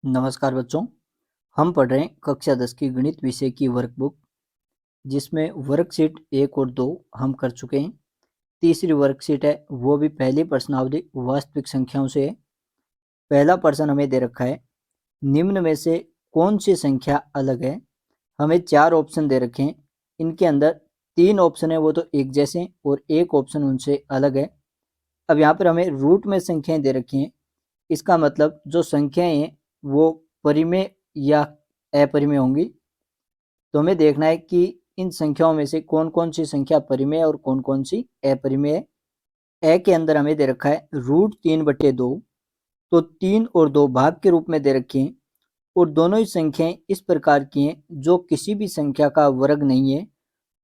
नमस्कार बच्चों। हम पढ़ रहे हैं कक्षा 10 की गणित विषय की वर्कबुक, जिसमें वर्कशीट 1 और 2 हम कर चुके हैं। तीसरी वर्कशीट है, वो भी पहली प्रश्नावली वास्तविक संख्याओं से है। पहला प्रश्न हमें दे रखा है, निम्न में से कौन सी संख्या अलग है। हमें 4 ऑप्शन दे रखे हैं। इनके अंदर 3 ऑप्शन है वो तो एक जैसे हैं और एक ऑप्शन उनसे अलग है। अब यहाँ पर हमें रूट में संख्याएं दे रखी हैं। इसका मतलब जो संख्याएं हैं वो परिमेय या अपरिमेय होंगी। तो हमें देखना है कि इन संख्याओं में से कौन कौन सी संख्या परिमेय और कौन कौन सी अपरिमेय है। ए के अंदर हमें दे रखा है √3/2, तो 3 और 2 भाग के रूप में दे रखे हैं और दोनों ही संख्याएं इस प्रकार की हैं जो किसी भी संख्या का वर्ग नहीं है।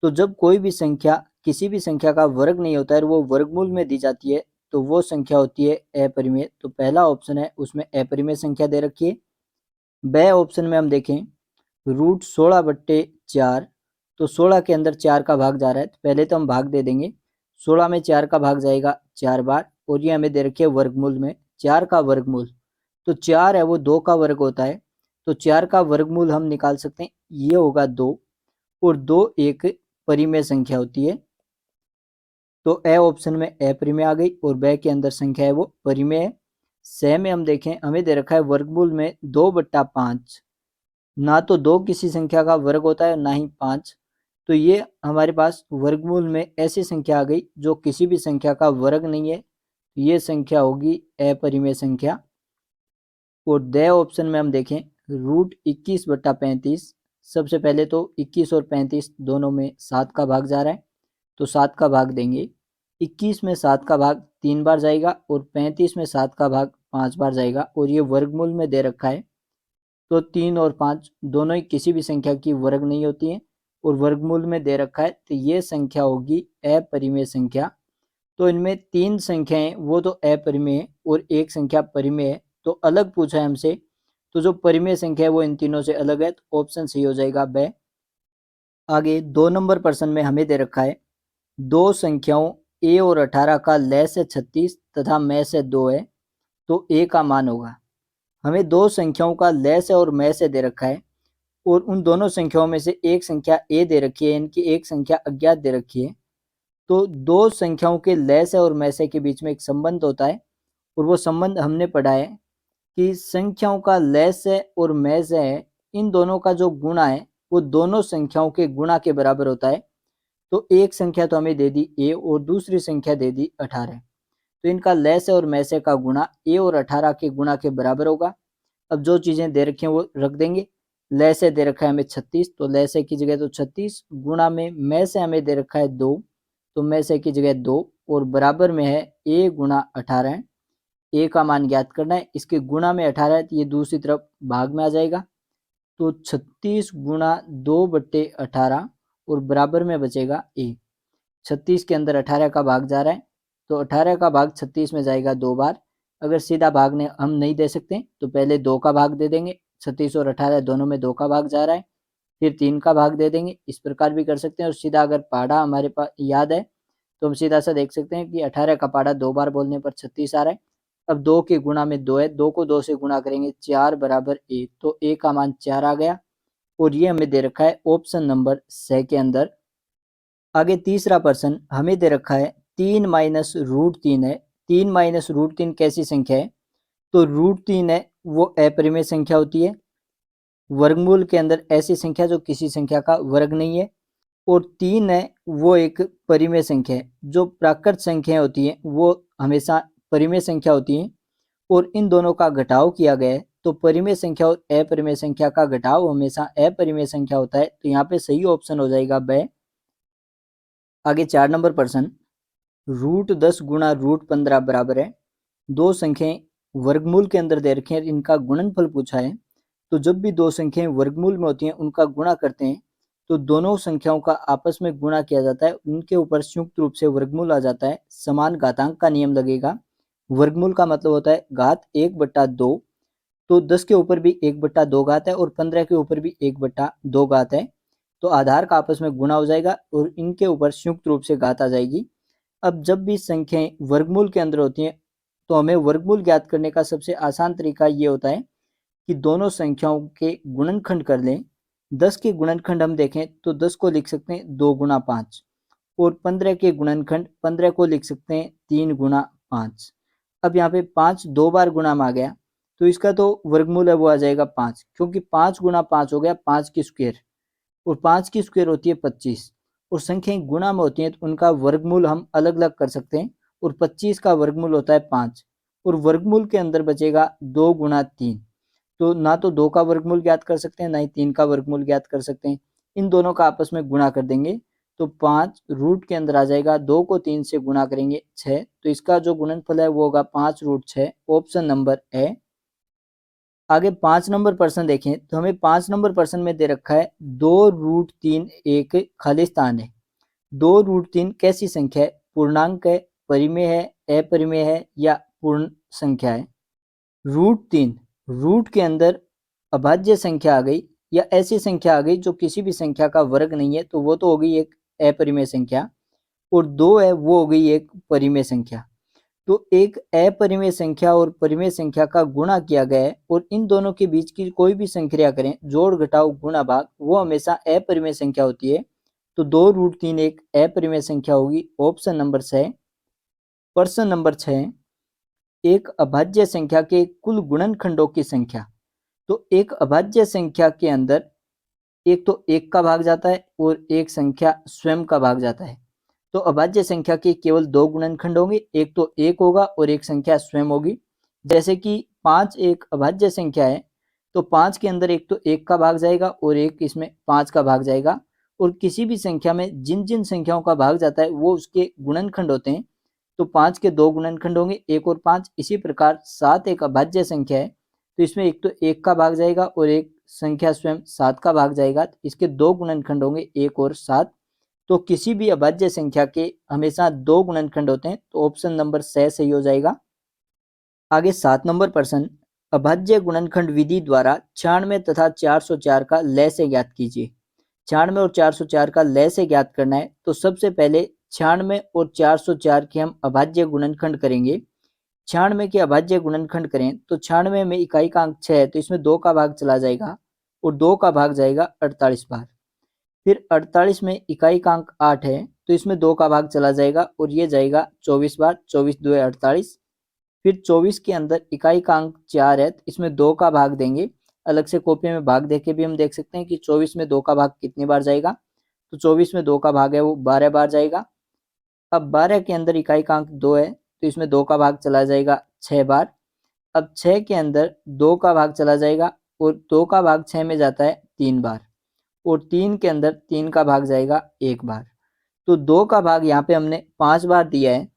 तो जब कोई भी संख्या किसी भी संख्या का वर्ग नहीं होता है और वो वर्गमूल में दी जाती है तो वो संख्या होती है अपरिमेय। तो पहला ऑप्शन है उसमें अपरिमेय संख्या दे रखी है। ब ऑप्शन में हम देखें √16/4, तो 16 के अंदर 4 का भाग जा रहा है, तो पहले तो हम भाग दे देंगे। 16 में 4 का भाग जाएगा 4 बार और ये हमें दे रखी है वर्गमूल में 4 का वर्गमूल। तो 4 है वो 2 का वर्ग होता है, तो 4 का वर्गमूल हम निकाल सकते हैं, ये होगा 2 और 2 एक परिमेय संख्या होती है। तो ए ऑप्शन में अपरिमेय आ गई और ब के अंदर संख्या है वो परिमेय है। स में हम देखें हमें दे रखा है वर्गमूल में 2/5। ना तो 2 किसी संख्या का वर्ग होता है ना ही 5, तो ये हमारे पास वर्गमूल में ऐसी संख्या आ गई जो किसी भी संख्या का वर्ग नहीं है। ये संख्या होगी अपरिमेय संख्या। और द ऑप्शन में हम देखें √21/35, सबसे पहले तो 21 और 35 दोनों में 7 का भाग जा रहा है, तो 7 का भाग देंगे। 21 में 7 का भाग 3 बार जाएगा और 35 में 7 का भाग 5 बार जाएगा और ये वर्गमूल में दे रखा है। तो 3 और 5 दोनों ही किसी भी संख्या की वर्ग नहीं होती है और वर्गमूल में दे रखा है, तो ये संख्या होगी अपरिमेय संख्या। तो इनमें 3 संख्याएं वो तो अपरिमेय है और एक संख्या परिमेय है, तो अलग पूछा है हमसे, तो जो परिमेय संख्या है वो इन तीनों से अलग है, तो ऑप्शन सही हो जाएगा ब। आगे 2 नंबर प्रश्न में हमें दे रखा है, दो संख्याओं a और 18 का लय से 36 तथा मैं से 2 है, तो a का मान होगा। हमें दो संख्याओं का लय से और मैं से दे रखा है और उन दोनों संख्याओं में से एक संख्या a दे रखी है, इनकी एक संख्या अज्ञात दे रखी है। तो दो संख्याओं के लय से और मैं से के बीच में एक संबंध होता है और वो संबंध हमने पढ़ा है कि संख्याओं का लय से और मैं से है, इन दोनों का जो गुणा है वो दोनों संख्याओं के गुणा के बराबर होता है। तो एक संख्या तो हमें दे दी a और दूसरी संख्या दे दी 18, तो इनका लय से और मैं से का गुणा a और 18 के गुणा के बराबर होगा। अब जो चीजें दे रखी हैं वो रख देंगे। लय से दे रखा है हमें 36, तो लय से की जगह तो 36 गुणा में मैं से हमें दे रखा है 2, तो मैं से की जगह 2 और बराबर में है a गुणा 18। a का मान ज्ञात करना है, इसके गुणा में 18 है तो ये दूसरी तरफ भाग में आ जाएगा, तो 36 गुणा 2/18 और बराबर में बचेगा a। 36 के अंदर 18 का भाग जा रहा है, तो 18 का भाग 36 में जाएगा 2 बार। अगर सीधा भाग ने हम नहीं दे सकते तो पहले 2 का भाग दे देंगे, 36 और 18 दोनों में 2 का भाग जा रहा है, फिर 3 का भाग दे देंगे। इस प्रकार भी कर सकते हैं और सीधा अगर पहाड़ा हमारे पास याद है तो हम सीधा सा देख सकते हैं कि 18 का पहाड़ा 2 बार बोलने पर 36 आ रहा है। अब 2 के गुणा में 2 है, 2 को 2 से गुणा करेंगे 4 बराबर a, तो a का मान 4 आ गया और ये हमें दे रखा है ऑप्शन नंबर स के अंदर। आगे तीसरा प्रश्न हमें दे रखा है 3 माइनस √3 है। 3 माइनस √3 कैसी संख्या है, तो √3 है वो अपरिमेय संख्या होती है। वर्गमूल के अंदर ऐसी संख्या जो किसी संख्या का वर्ग नहीं है। और 3 है वो एक परिमेय संख्या है। जो प्राकृत संख्याएं होती हैं वो हमेशा परिमेय संख्या होती हैं और इन दोनों का घटाव किया गया है, तो परिमेय संख्या और अपरिमेय संख्या का घटाव हमेशा अपरिमेय संख्या होता है, तो यहाँ पे सही ऑप्शन हो जाएगा ब। आगे 4 नंबर प्रश्न, √10 गुणा √15 बराबर है। दो संख्याएं वर्गमूल के अंदर दे रखे हैं, इनका गुणनफल पूछा है। तो जब भी दो संख्याएं वर्गमूल में होती हैं उनका गुणा करते हैं तो दोनों संख्याओं का आपस में गुणा किया जाता है, उनके ऊपर संयुक्त रूप से वर्गमूल आ जाता है, समान घातांक का नियम लगेगा। वर्गमूल का मतलब होता है घात 1/2, तो 10 के ऊपर भी 1/2 घात है और 15 के ऊपर भी 1/2 घात है, तो आधार का आपस में गुणा हो जाएगा और इनके ऊपर संयुक्त रूप से घात आ जाएगी। अब जब भी संख्याएं वर्गमूल के अंदर होती हैं तो हमें वर्गमूल ज्ञात करने का सबसे आसान तरीका ये होता है कि दोनों संख्याओं के गुणनखंड कर लें। 10 के गुणनखंड हम देखें तो 10 को लिख सकते हैं 2 गुना 5, और 15 के गुणनखंड 15 को लिख सकते हैं 3 गुना 5। अब यहाँ पे 5 दो बार गुणा में आ गया, तो इसका तो वर्गमूल है वो आ जाएगा 5, क्योंकि 5 गुना 5 हो गया 5 की स्क्वायर, और 5 की स्क्वायर होती है 25, और संख्याएं गुणा में होती हैं तो उनका वर्गमूल हम अलग अलग कर सकते हैं, और 25 का वर्गमूल होता है 5, और वर्गमूल के अंदर बचेगा 2 गुना 3। तो ना तो 2 का वर्गमूल ज्ञात कर सकते हैं, ना ही 3 का वर्गमूल ज्ञात कर सकते हैं। इन दोनों का आपस में गुणा कर देंगे तो 5 रूट के अंदर आ जाएगा, 2 को 3 से गुणा करेंगे 6, तो इसका जो गुणनफल है वो होगा 5 रूट 6, ऑप्शन नंबर ए। आगे 5 नंबर प्रश्न देखें तो हमें 5 नंबर प्रश्न में दे रखा है 2 रूट 3 एक खाली स्थान है। 2 रूट 3 कैसी संख्या है? पूर्णांक है, परिमेय है, अपरिमेय है या पूर्ण संख्या है? रूट 3 रूट के अंदर अभाज्य संख्या आ गई या ऐसी संख्या आ गई जो किसी भी संख्या का वर्ग नहीं है, तो वो तो हो गई एक अपरिमेय संख्या, और 2 है वो हो गई एक परिमेय संख्या। तो एक अपरिमेय संख्या और परिमेय संख्या का गुणा किया गया है, और इन दोनों के बीच की कोई भी संक्रिया करें, जोड़ घटाव गुणा भाग, वो हमेशा अपरिमेय संख्या होती है। तो 2 रूट 3 एक अपरिमेय संख्या होगी, ऑप्शन नंबर 6। प्रश्न नंबर 6, एक अभाज्य संख्या के कुल गुणनखंडों की संख्या। तो एक अभाज्य संख्या के अंदर एक तो एक का भाग जाता है और एक संख्या स्वयं का भाग जाता है। तो अभाज्य संख्या के केवल दो गुणनखंड होंगे, एक तो एक होगा और एक संख्या स्वयं होगी। जैसे कि 5 एक अभाज्य संख्या है, तो 5 के अंदर एक तो एक का भाग जाएगा और एक इसमें 5 का भाग जाएगा, और किसी भी संख्या में जिन जिन संख्याओं का भाग जाता है वो उसके गुणनखंड होते हैं। तो 5 के दो गुणनखंड होंगे, 1 और 5। इसी प्रकार 7 एक अभाज्य संख्या है, तो इसमें एक तो एक का भाग जाएगा और एक संख्या स्वयं 7 का भाग जाएगा। इसके दो गुणनखंड होंगे, 1 और 7। तो किसी भी अभाज्य संख्या के हमेशा दो गुणनखंड होते हैं, तो ऑप्शन नंबर 6 सही हो जाएगा। आगे 7 नंबर प्रश्न, अभाज्य गुणनखंड विधि द्वारा 96 तथा 404 का लय से ज्ञात कीजिए। 96 और 404 का लय से ज्ञात करना है, तो सबसे पहले 96 और 404 के हम अभाज्य गुणनखंड करेंगे। 96 के अभाज्य गुणनखंड करें तो 96 में इकाई का अंक 6 है, तो इसमें 2 का भाग चला जाएगा और 2 का भाग जाएगा 48 बार। फिर 48 में इकाई का अंक 8 है, तो इसमें 2 का भाग चला जाएगा और ये जाएगा 24 बार, 24 2 48। फिर 24 के अंदर इकाई का अंक 4 है, तो इसमें 2 का भाग देंगे। अलग से कॉपी में भाग देके भी हम देख सकते हैं कि 24 में 2 का भाग कितनी बार जाएगा। तो 24 में 2 का भाग है वो 12 बार जाएगा। अब 12 के अंदर इकाई का अंक 2 है, तो इसमें 2 का भाग चला जाएगा 6 बार। अब 6 के अंदर 2 का भाग चला जाएगा और 2 का भाग 6 में जाता है 3 बार, और 3 के अंदर 3 का भाग जाएगा 1 बार। तो 2 का भाग यहाँ पे हमने 5 बार दिया है,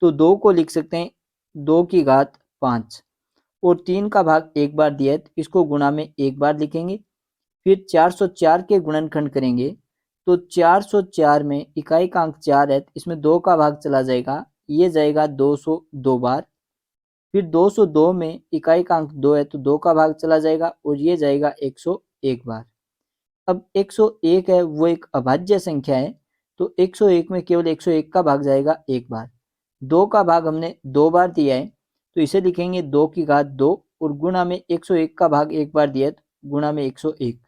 तो 2 को लिख सकते हैं 2 की घात 5, और 3 का भाग 1 बार दिया है, तो इसको गुणा में 1 बार लिखेंगे। फिर 404 के गुणनखंड करेंगे, तो 404 में इकाई का अंक 4 है, तो इसमें 2 का भाग चला जाएगा, ये जाएगा 202 बार। फिर 202 में इकाई का अंक 2 है, तो 2 का भाग चला जाएगा और ये जाएगा 101 बार। अब 101 है वो एक अभाज्य संख्या है, तो 101 में केवल 101 का भाग जाएगा 1 बार। 2 का भाग हमने 2 बार दिया है, तो इसे लिखेंगे 2 की घात 2 और गुणा में 101 का भाग 1 बार दिया है, तो गुणा में 101।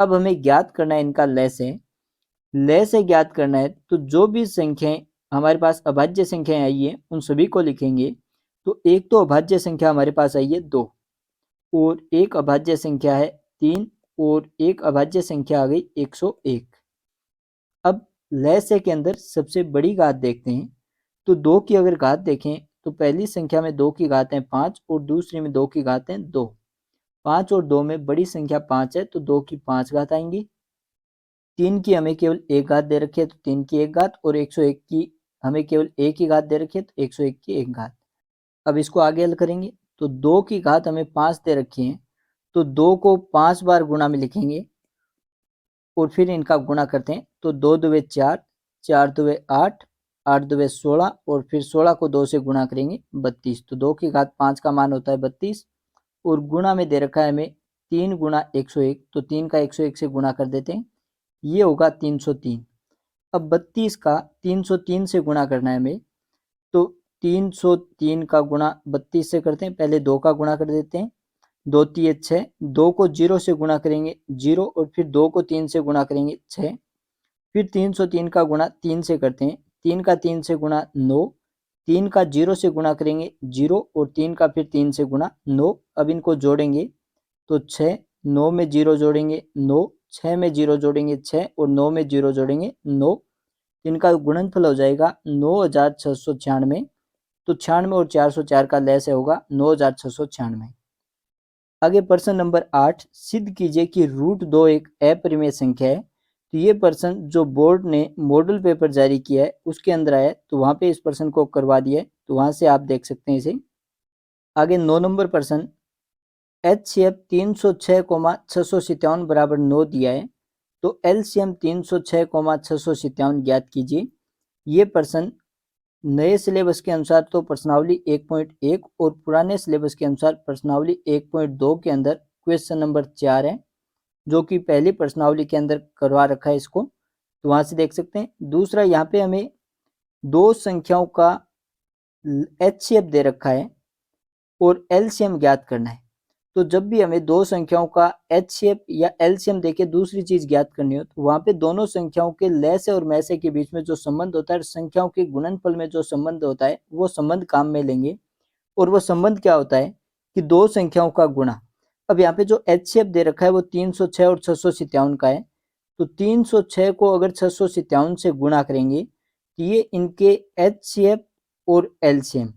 अब हमें ज्ञात करना है इनका लय से। लय से ज्ञात करना है, तो जो भी संख्याएं हमारे पास अभाज्य संख्याएं आई है उन सभी को लिखेंगे। तो एक तो अभाज्य संख्या हमारे पास आई है 2, और एक अभाज्य संख्या है 3, और एक अभाज्य संख्या आ गई 101। अब लय से के अंदर सबसे बड़ी घात देखते हैं। तो 2 की अगर घात देखें तो पहली संख्या में 2 की घात है 5 और दूसरी में 2 की घात है 2। 5 और 2 में बड़ी संख्या 5 है, तो 2 की 5 घात आएंगी। 3 की हमें केवल एक घात दे रखी है, तो 3 की एक घात, और 101 की हमें केवल एक ही घात दे रखी है, तो 101 की एक घात। अब इसको आगे हल करेंगे, तो 2 की घात हमें 5 दे रखी है, तो 2 को 5 बार गुणा में लिखेंगे और फिर इनका गुणा करते हैं। तो 2 दुवे 4, 4 दुवे 8, 8 दुवे 16, और फिर 16 को 2 से गुणा करेंगे 32। तो 2 की घात 5 का मान होता है 32, और गुणा में दे रखा है हमें 3 गुणा 101, तो 3 का 101 से गुणा कर देते हैं, ये होगा 303। अब 32 का 303 से गुणा करना है हमें, तो 303 का गुणा 32 से करते हैं। पहले 2 का गुणा कर देते हैं, 2 तिये 6, 2 को 0 से गुणा करेंगे 0 और फिर 2 को 3 से गुणा करेंगे 6, फिर 303 का गुणा 3 से करते हैं, 3 का 3 से गुणा 9, 3 का 0 से गुणा करेंगे 0 और 3 का फिर 3 से गुणा 9। अब इनको जोड़ेंगे तो 6, 9 में 0 जोड़ेंगे 9, 6 में 0 जोड़ेंगे 6 और 9 में 0 जोड़ेंगे 9। इनका गुणनफल हो जाएगा 9696। तो 96 और 404 का लैस होगा 9696। आगे प्रश्न नंबर 8, सिद्ध कीजिए कि √2 एक अपरिमेय संख्या है। तो ये प्रश्न जो बोर्ड ने मॉडल पेपर जारी किया है उसके अंदर आया है, तो वहाँ पे इस प्रश्न को करवा दिया है, तो वहाँ से आप देख सकते हैं इसे। आगे 9 नंबर प्रश्न, HCF 306,657 बराबर 9 दिया है, तो LCM 306,657 ज्ञात कीजिए। ये प्रश्न नए सिलेबस के अनुसार तो प्रश्नावली 1.1 और पुराने सिलेबस के अनुसार प्रश्नावली 1.2 के अंदर क्वेश्चन नंबर 4 है, जो कि पहली प्रश्नावली के अंदर करवा रखा है इसको, तो वहां से देख सकते हैं। दूसरा, यहाँ पे हमें दो संख्याओं का HCF दे रखा है और LCM ज्ञात करना है। तो जब भी हमें दो संख्याओं का HCF या LCM देके दूसरी चीज ज्ञात करनी हो, तो वहां पे दोनों संख्याओं के लैसे और मैसे के बीच में जो संबंध होता है, संख्याओं के गुणनफल में जो संबंध होता है, वो संबंध काम में लेंगे। और वो संबंध क्या होता है कि दो संख्याओं का गुणा। अब यहाँ पे जो HCF दे रखा है वो 306 और 657 का है, तो 306 को अगर 657 से गुणा करेंगे तो ये इनके HCF और LCM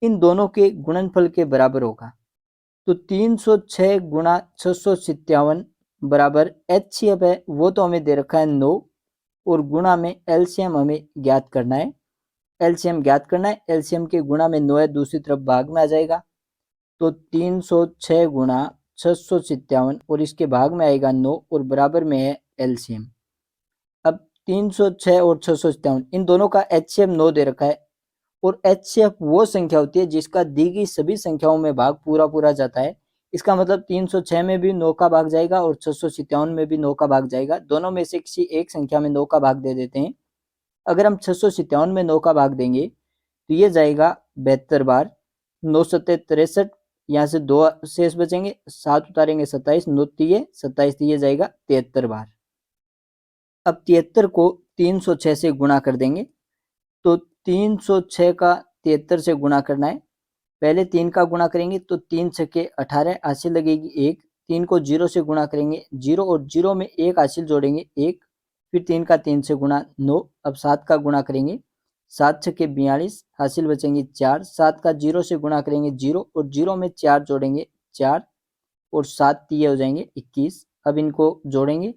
इन दोनों के गुणनफल के बराबर होगा। तो 306 गुणा 657 बराबर HCF है, वो तो हमें दे रखा है 9, और गुणा में LCM हमें ज्ञात करना है। LCM ज्ञात करना है, LCM के गुणा में 9 है, दूसरी तरफ भाग में आ जाएगा। तो 306 गुणा 657 और इसके भाग में आएगा 9 और बराबर में है LCM। अब 306 और 657 इन दोनों का HCF 9 दे रखा है, और HCF वो संख्या होती है जिसका दी गई सभी संख्याओं में भाग पूरा पूरा जाता है। इसका मतलब 306 में भी 9 का भाग जाएगा और 657 में भी 9 का भाग जाएगा। दोनों में से किसी एक संख्या में 9 का भाग दे देते हैं। अगर हम 657 में 9 का भाग देंगे तो ये जाएगा 72 बार। 9 सत्ते 63, यहाँ से 2 शेष बचेंगे, 7 उतारेंगे 27, 9 तिये 27, ये जाएगा 73 बार। अब 73 को 306 से गुणा कर देंगे, तो 306 का 73 से गुणा करना है। पहले 3 का गुणा करेंगे तो 3 छक्के 18, हासिल लगेगी 1। 3 को 0 से गुणा करेंगे 0 और 0 में 1 हासिल जोड़ेंगे 1, फिर 3 का 3 से गुणा 9। अब 7 का गुणा करेंगे, 7 छक्के 42, हासिल बचेंगे 4। 7 का 0 से गुणा करेंगे 0 और 0 में 4 जोड़ेंगे 4 और 7 तिये हो जाएंगे 21। अब इनको जोड़ेंगे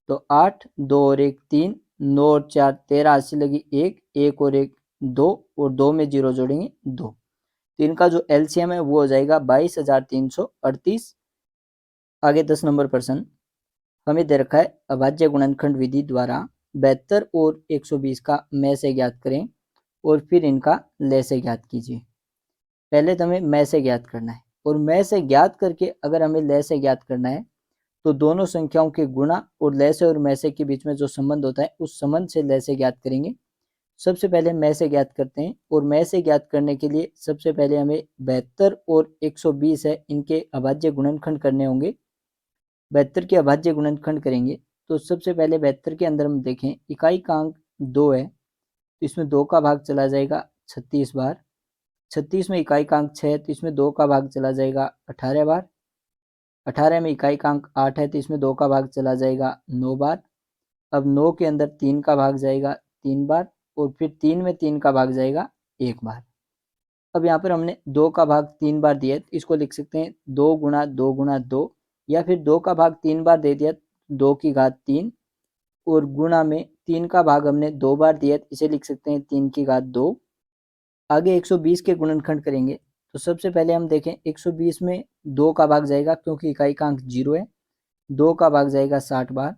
तो 8, 2 और 1 3, 9 और 4 13, हासिल लगी 1, 1 और 1 2 और 2 में 0 जोड़ेंगे 2। तो इनका जो LCM है वो हो जाएगा 22,338। आगे 10 नंबर प्रश्न, हमें दे रखा है अभाज्य गुणनखंड विधि द्वारा 72 और 120 का मैं से ज्ञात करें और फिर इनका ले से ज्ञात कीजिए। पहले तो हमें मैं से ज्ञात करना है, और मैं से ज्ञात करके अगर हमें ले से ज्ञात करना है तो दोनों संख्याओं के गुणा और ले से और मैं से के बीच में जो संबंध होता है उस संबंध से ले से ज्ञात करेंगे। सबसे पहले मैं से ज्ञात करते हैं, और मैं से ज्ञात करने के लिए सबसे पहले हमें 72 और 120 है इनके अभाज्य गुणनखंड करने होंगे। 72 के अभाज्य गुणनखंड करेंगे तो सबसे पहले 72 के अंदर हम देखें इकाई का अंक 2 है, तो इसमें 2 का भाग चला जाएगा 36 बार। 36 में इकाई का अंक 6 है, तो इसमें 2 का भाग चला जाएगा 18 बार। 18 में इकाई का अंक 8 है, तो इसमें 2 का भाग चला जाएगा 9 बार। अब 9 के अंदर 3 का भाग जाएगा 3 बार, और फिर 3 में 3 का भाग जाएगा 1 बार। अब यहाँ पर हमने 2 का भाग 3 बार दिया है, तो इसको लिख सकते हैं 2 गुणा 2 गुणा 2, या फिर 2 का भाग 3 बार दे दिया 2 की घात 3, और गुणा में 3 का भाग हमने 2 बार दिया, इसे लिख सकते हैं 3 की घात 2। आगे 120 के गुणनखंड करेंगे, तो सबसे पहले हम देखें 120 में 2 का भाग जाएगा क्योंकि इकाई का अंक 0 है, 2 का भाग जाएगा 60 बार।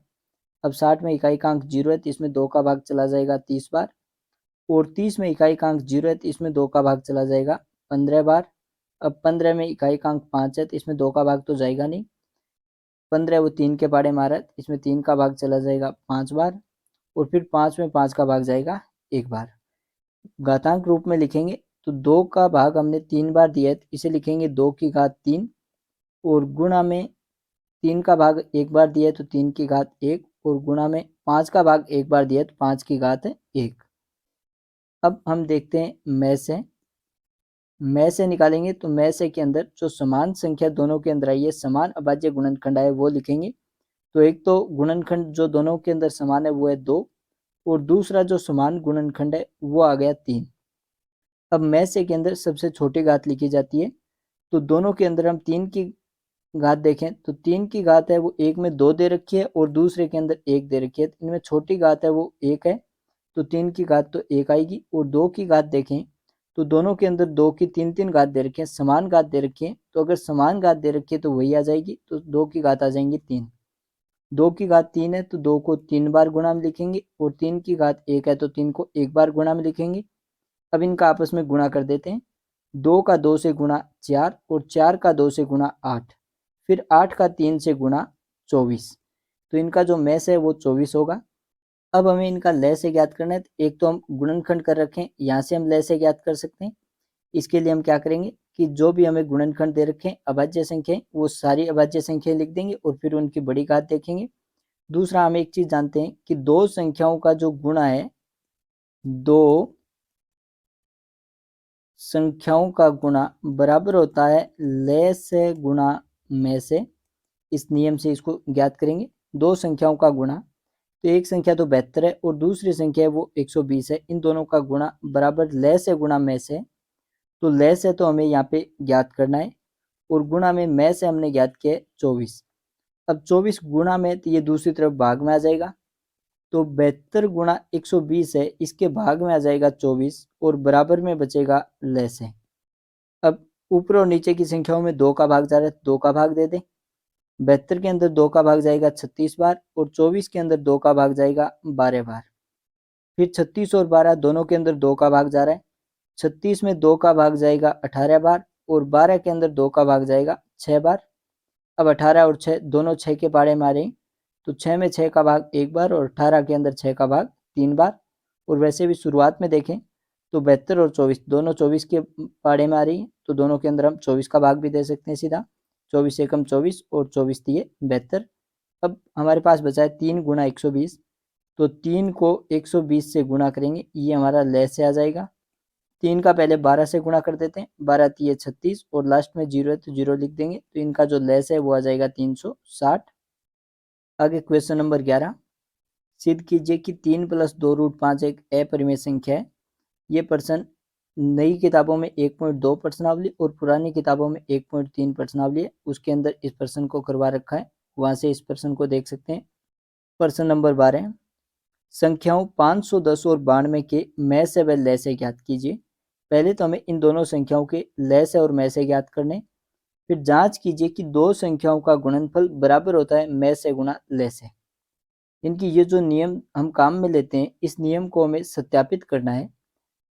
अब 60 में इकाई का अंक 0 है, तो इसमें 2 का भाग चला जाएगा 30 बार, और 30 में इकाई का अंक 0 है, तो इसमें 2 का भाग चला जाएगा 15 बार। अब 15 में इकाई का अंक 5 है, तो इसमें 2 का भाग तो जाएगा नहीं। 15 वो 3 के पाड़े मारा, इसमें 3 का भाग चला जाएगा 5 बार, और फिर 5 में 5 का भाग जाएगा 1 बार। घातांक रूप में लिखेंगे तो 2 का भाग हमने 3 बार दिया है, इसे लिखेंगे 2 की घात 3, और गुणा में 3 का भाग एक बार दिया है तो 3 की घात 1, और गुणा में 5 का भाग एक बार दिया है तो 5 की घात 1। अब हम देखते हैं में से निकालेंगे। तो में से के अंदर जो समान संख्या दोनों के अंदर आई है, समान अभाज्य गुणनखंड आए, वो लिखेंगे। तो एक तो गुणनखंड जो दोनों के अंदर समान है वो है 2, और दूसरा जो समान गुणनखंड है वो आ गया 3। अब में से के अंदर सबसे छोटी घात लिखी जाती है। तो दोनों के अंदर हम 3 की घात देखें तो 3 की घात है वो एक में 2 दे रखी है और दूसरे के अंदर 1 दे रखी है। इनमें छोटी घात है वो 1 है, तो 3 की घात तो 1 आएगी। और 2 की घात देखें तो दोनों के अंदर 2 की 3 घात दे रखी है, समान घात दे रखी है। तो अगर समान घात दे रखी है तो वही आ जाएगी, तो 2 की घात आ जाएंगी 3। 2 की घात 3 है तो 2 को 3 बार गुणा में लिखेंगे, और 3 की घात 1 है तो 3 को 1 बार गुणा में लिखेंगे। अब इनका आपस में गुणा कर देते हैं। 2 का 2 से गुणा 4, और 4 का 2 से गुणा 8, फिर 8 का 3 से गुणा 24। तो इनका जो में है वो 24 होगा। अब हमें इनका लय से ज्ञात करना है। तो एक तो हम गुणनखंड कर रखें, यहाँ से हम लय से ज्ञात कर सकते हैं। इसके लिए हम क्या करेंगे कि जो भी हमें गुणनखंड दे रखे हैं अभाज्य संख्या, वो सारी अभाज्य संख्या लिख देंगे और फिर उनकी बड़ी घात देखेंगे। दूसरा हम एक चीज जानते हैं कि दो संख्याओं का जो गुणा है, दो संख्याओं का गुणा बराबर होता है लय से गुणा में से। इस नियम से इसको ज्ञात करेंगे। दो संख्याओं का गुणा, तो एक संख्या तो 72 है और दूसरी संख्या है वो 120 है। इन दोनों का गुणा बराबर लय से गुणा में से। तो लय से तो हमें यहाँ पे ज्ञात करना है, और गुणा में से हमने ज्ञात किया है 24। अब 24 गुणा में, तो ये दूसरी तरफ भाग में आ जाएगा। तो 72 गुणा 120 है, इसके भाग में आ जाएगा 24, और बराबर में बचेगा लय से। अब ऊपर और नीचे की संख्याओं में 2 का भाग जा रहा है, 2 का भाग दे दें। 72 के अंदर 2 का भाग जाएगा 36 बार, और 24 के अंदर 2 का भाग जाएगा 12 बार। फिर 36 और 12 दोनों के अंदर 2 का भाग जा रहा है। 36 में 2 का भाग जाएगा 18 बार, और 12 के अंदर 2 का भाग जाएगा 6 बार। अब 18 और 6 दोनों 6 के पाड़े में आ रहे हैं, तो 6 में 6 का भाग एक बार, और 18 के अंदर 6 का भाग 3 बार। और वैसे भी शुरुआत में देखें तो 72 और 24 दोनों 24 के पाड़े में आ रही है, तो दोनों के अंदर हम 24 का भाग भी दे सकते हैं सीधा। 24 एकम 24 और 24 दिए 72। अब हमारे पास बचा है 3 गुणा 120। तो 3 को 120 से गुणा करेंगे, ये हमारा लय से आ जाएगा। 3 का पहले 12 से गुणा कर देते हैं, 12 तिये 36, और लास्ट में 0 है तो 0 लिख देंगे। तो इनका जो लय है वो आ जाएगा 360। आगे क्वेश्चन नंबर 11, सिद्ध कीजिए कि 3 + 2√5 एक अपरिमेय संख्या है। ये प्रश्न नई किताबों में 1.2 प्रश्नावली और पुरानी किताबों में 1.3 प्रश्नावली है, उसके अंदर इस प्रश्न को करवा रखा है, वहां से इस प्रश्न को देख सकते हैं। प्रश्न नंबर 12, संख्याओं 510 और 92 के में से व लय से ज्ञात कीजिए। पहले तो हमें इन दोनों संख्याओं के लय से और में से ज्ञात करने। फिर जांच कीजिए कि दो संख्याओं का गुणनफल बराबर होता है में से गुणा लय से। इनकी ये जो नियम हम काम में लेते हैं, इस नियम को हमें सत्यापित करना है।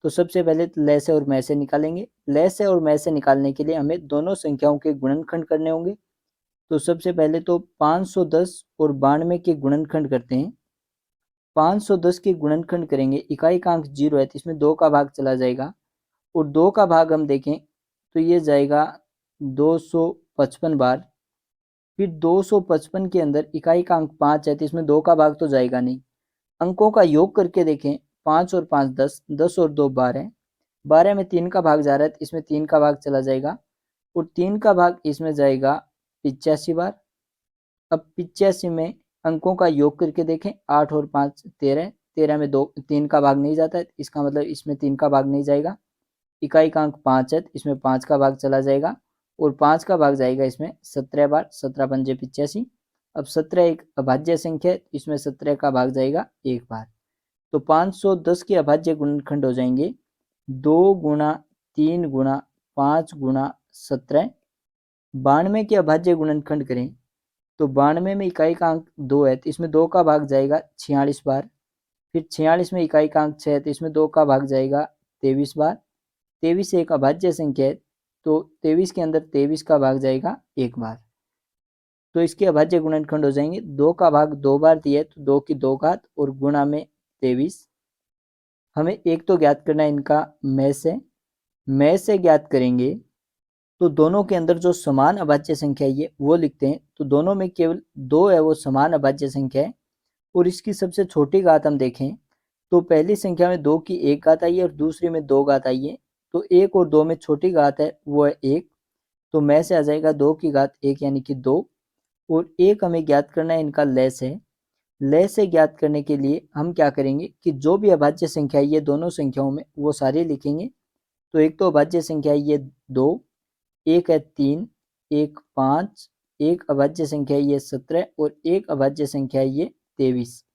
तो सबसे पहले लय से और में से निकालेंगे। लय से और में से निकालने के लिए हमें दोनों संख्याओं के गुणनखंड करने होंगे। तो सबसे पहले तो 510 और 92 के गुणनखंड करते हैं। 510 के गुणनखंड करेंगे, इकाई का अंक 0 है तो इसमें 2 का भाग चला जाएगा, और 2 का भाग हम देखें तो ये जाएगा 255 बार। फिर 255 के अंदर इकाई का अंक 5 है तो इसमें 2 का भाग तो जाएगा नहीं। अंकों का योग करके देखें, 5 और 5 10, 10 और 2 12, 12 में 3 का भाग जा रहा है तो इसमें 3 का भाग चला जाएगा, और 3 का भाग इसमें जाएगा 85 बार। अब 85 में अंकों का योग करके देखें, 8 और 5 13, 13 में 2 3 का भाग नहीं जाता है, इसका मतलब इसमें 3 का भाग नहीं जाएगा। इकाई का अंक 5 है तो इसमें 5 का भाग चला जाएगा, और 5 का भाग जाएगा इसमें 17 बार, 17 पंजे 85। अब 17 एक अभाज्य संख्या है, इसमें 17 का भाग जाएगा एक बार। तो 510 के अभाज्य गुणनखंड हो जाएंगे 2 गुणा 3 गुणा 5 गुणा 17। 92 के अभाज्य गुणनखंड करें तो 92 में इकाई का अंक 2 है तो इसमें 2 का भाग जाएगा 46 बार। फिर 46 में इकाई का अंक 6 है तो इसमें 2 का भाग जाएगा 23 बार। 23 एक अभाज्य संख्या है तो 23 के अंदर 23 का भाग जाएगा एक बार। तो इसके अभाज्य गुणनखंड हो जाएंगे, 2 का भाग 2 बार दिया है तो 2 की 2 घात और गुणा में 23। हमें एक तो ज्ञात करना है इनका में से ज्ञात करेंगे तो दोनों के अंदर जो समान अभाज्य संख्या है वो लिखते हैं। तो दोनों में केवल 2 है वो समान अभाज्य संख्या है। और इसकी सबसे छोटी घात हम देखें तो पहली संख्या में 2 की 1 घात आई है और दूसरी में 2 घात आई है। तो 1 और 2 में छोटी घात है वो है 1, तो में से आ जाएगा 2 की घात 1 यानी कि 2। और 1 हमें ज्ञात करना है, इनका लेस है। लेस से ज्ञात करने के लिए हम क्या करेंगे कि जो भी अभाज्य संख्या है ये दोनों संख्याओं में वो सारे लिखेंगे। तो एक तो अभाज्य संख्या है ये 2, एक है 3, एक 5, एक अभाज्य संख्या है ये 17 और एक अभाज्य संख्या है ये 23।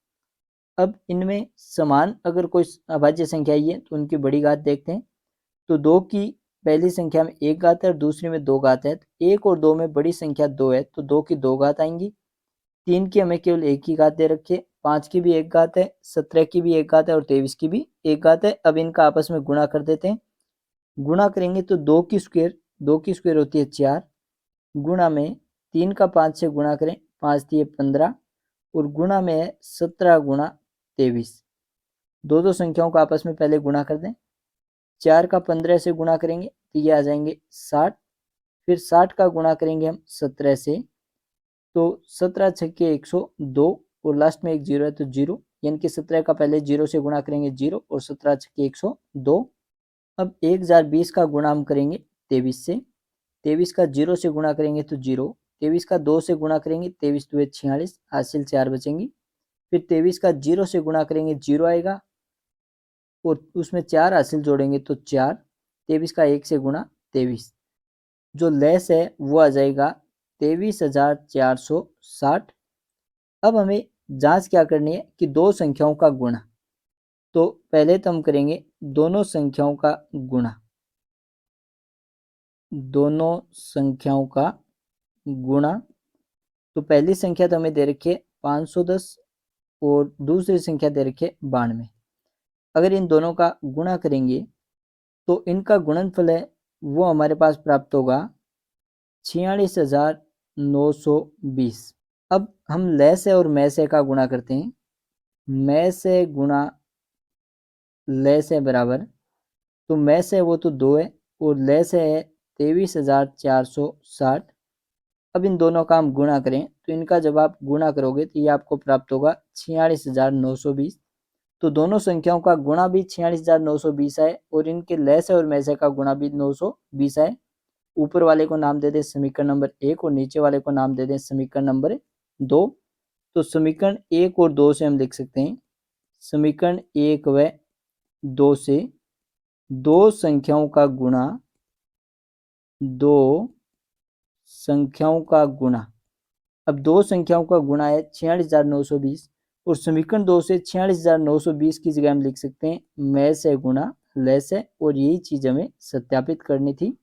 अब इनमें समान अगर कोई अभाज्य संख्या है तो उनकी बड़ी घात देखते हैं। तो 2 की पहली संख्या में 1 घात है और दूसरी में 2 घात है। तो 1 और 2 में बड़ी संख्या 2 है तो 2 की 2 घात आएंगी। 3 की हमें केवल 1 की घात दे रखी है, 5 की भी 1 घात है, 17 की भी 1 घात है और 23 की भी 1 घात है। अब इनका आपस में गुणा कर देते हैं। गुणा करेंगे तो 2 की स्क्वायर होती है 4, गुणा में 3 का 5 से गुणा करें, 5 दिए 15 और गुणा में है 17 गुणा 23। दो संख्याओं का आपस में पहले गुणा कर दें। 4 का 15 से गुणा करेंगे तो ये आ जाएंगे 60। फिर 60 का गुणा करेंगे हम 17 से, तो 17 छक्के 102 और लास्ट में एक जीरो है तो जीरो, यानी कि 17 का पहले जीरो से गुणा करेंगे जीरो और 17 छक्के 102। अब 1020 का गुणा हम करेंगे 23 से। 23 का जीरो से गुणा करेंगे तो जीरो, 23 का 2 से गुणा करेंगे 23 2 46, हासिल 4 बचेंगी। फिर 23 का जीरो से गुणा करेंगे जीरो आएगा और उसमें 4 हासिल जोड़ेंगे तो 4। 23 का 1 से गुणा 23। जो लेस है वो आ जाएगा 23,460। अब हमें जांच क्या करनी है कि दो संख्याओं का गुणा। तो पहले तो हम करेंगे दोनों संख्याओं का गुणा। दोनों संख्याओं का गुणा, तो पहली संख्या तो हमें दे रखी है 510 और दूसरी संख्या दे रखी है 92। अगर इन दोनों का गुणा करेंगे तो इनका गुणनफल है वो हमारे पास प्राप्त होगा 46,920। अब हम लेस है और में से का गुणा करते हैं। में से गुणा लेस है बराबर, तो में से वो तो 2 है और लेस है 23,460। अब इन दोनों का हम गुणा करें तो इनका जब आप गुणा करोगे तो ये आपको प्राप्त होगा 46,920। तो दोनों संख्याओं का गुणा भी 46,920 है और इनके लेस है और में से का गुणा भी 920 है। ऊपर वाले को नाम दे दें समीकरण नंबर 1 और नीचे वाले को नाम दे दें समीकरण नंबर 2। तो समीकरण 1 और 2 से हम लिख सकते हैं, समीकरण 1 व 2 से दो संख्याओं का गुणा, दो संख्याओं का गुणा। अब दो संख्याओं का गुणा है 46,920 और समीकरण 2 से 46,920 की जगह हम लिख सकते हैं में से गुणा लेस है और यही चीज हमें सत्यापित करनी थी।